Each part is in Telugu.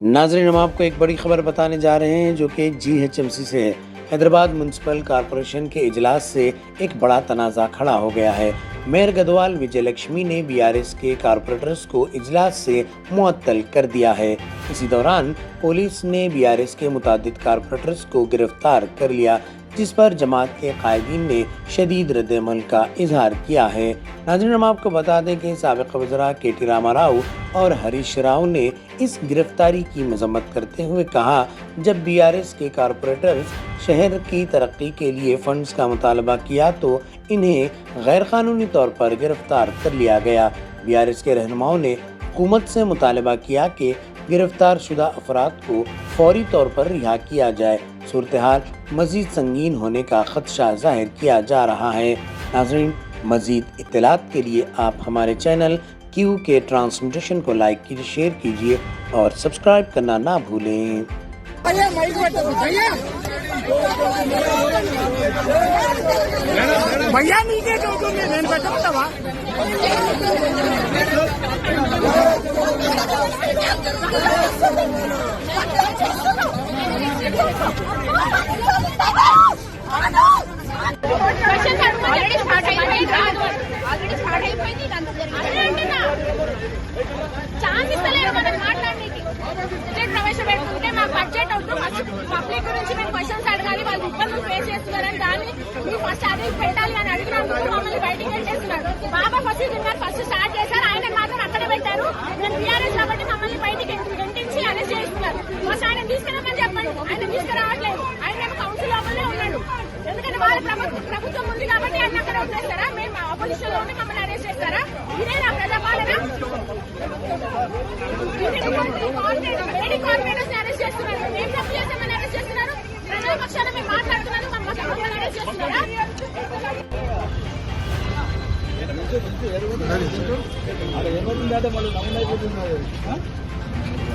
नाज़रीन, हम आपको एक बड़ी खबर बताने जा रहे हैं जो कि जीएचएमसी से है। हैदराबाद म्यूनसिपल कॉरपोरेशन के इजलास से एक बड़ा तनाज़ा खड़ा हो गया है। मेयर गदवाल विजय लक्ष्मी ने बीआरएस के कॉरपोरेटर्स को इजलास से मुअत्तल कर दिया है। इसी दौरान पुलिस ने बीआरएस के मुतादिद कॉरपोरेटर्स को गिरफ्तार कर लिया, जिस पर जमात के कायदीन ने शदीद रद्द-ए-अमल का इजहार किया है। नाज़रीन, हम आपको बता दें कि साबिक़ वज़रा के.टी. रामाराव और हरीश राव ने इस गिरफ्तारी की मजम्मत करते हुए कहा, जब बीआरएस के कॉरपोरेटर्स शहर की तरक्की के लिए फंड्स का मुतालबा किया तो इन्हें गैर कानूनी तौर पर गिरफ्तार कर लिया गया। बीआरएस के रहनुमाओं ने हुकूमत से मुतालबा किया कि गिरफ्तार शुदा अफराद को फौरी तौर पर रिहा किया जाए। सूरत-ए-हाल मजीद संगीन होने का खदशा जाहिर किया जा रहा है। नाज़रीन, मजीद इत्तलात के लिए आप हमारे चैनल क्यू के ट्रांसमिटेशन को लाइक कीजिए, शेयर कीजिए और सब्सक्राइब करना ना भूलें। भैया नीचे నేను పెట్టమంటావా ఛాన్స్ ఇస్తలేరు మనకు మాట్లాడడానికి. బడ్జెట్ ప్రవేశపెట్టుకుంటే మా బడ్జెట్ వద్దు, ఫస్ట్ పబ్లిక్ గురించి మేము క్వశ్చన్స్ అడగాలి, వాళ్ళు ఇబ్బందులు ఫేస్ చేస్తున్నారని దాన్ని మీరు ఫస్ట్ అది పెట్టాలి అని అడిగినందుకు మమ్మల్ని బయటికి పెట్టేస్తున్నారు. బాబా ఫసీదుద్దీన్ గారు ఫస్ట్ స్టార్ట్ చేశారు, ఆయన మాత్రం అక్కడే పెట్టారు. నేను బీఆర్ఎస్ కాబట్టి మమ్మల్ని బయటికి గెంటించి అరెస్ట్ చేస్తున్నారు. ఫస్ట్ ఆయన తీసుకురామని చెప్పండి, ఆయన తీసుకురావట్లేదు. ఆయన కౌన్సిల్ లోపలే ఉన్నాడు. ఎందుకంటే వాళ్ళ ప్రభుత్వం ఉంది కాబట్టి ఆయన అక్కడ వదిలేస్తారా? మేము అపోజిషన్ లో ఉండి మమ్మల్ని అరెస్ట్ చేస్తారా? ఇదేనా ప్రజాపాలన? కార్పొరేటర్స్ అరెస్ట్ చేస్తున్నారు. మేము తప్పు చేస్తామని అరెస్ట్ చేస్తున్నారు. ప్రజల పక్షాన మేము మాట్లాడుతున్నాము, మమ్మల్ని అరెస్ట్ చేస్తున్నారా? ఎందుకు అరెస్ట్ చేస్తారు కదా? ఎందుకు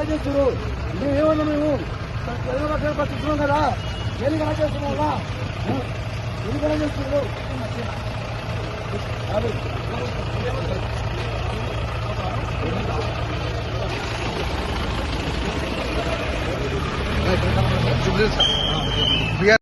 అరెస్ట్ చేస్తారు? మేమేమన్నా మేము పట్టించున్నాం కదా, ఎందుకు అరెస్ట్ చేస్తున్నాం కదా? ఎందుకు అరెస్ట్ చేస్తున్నారు?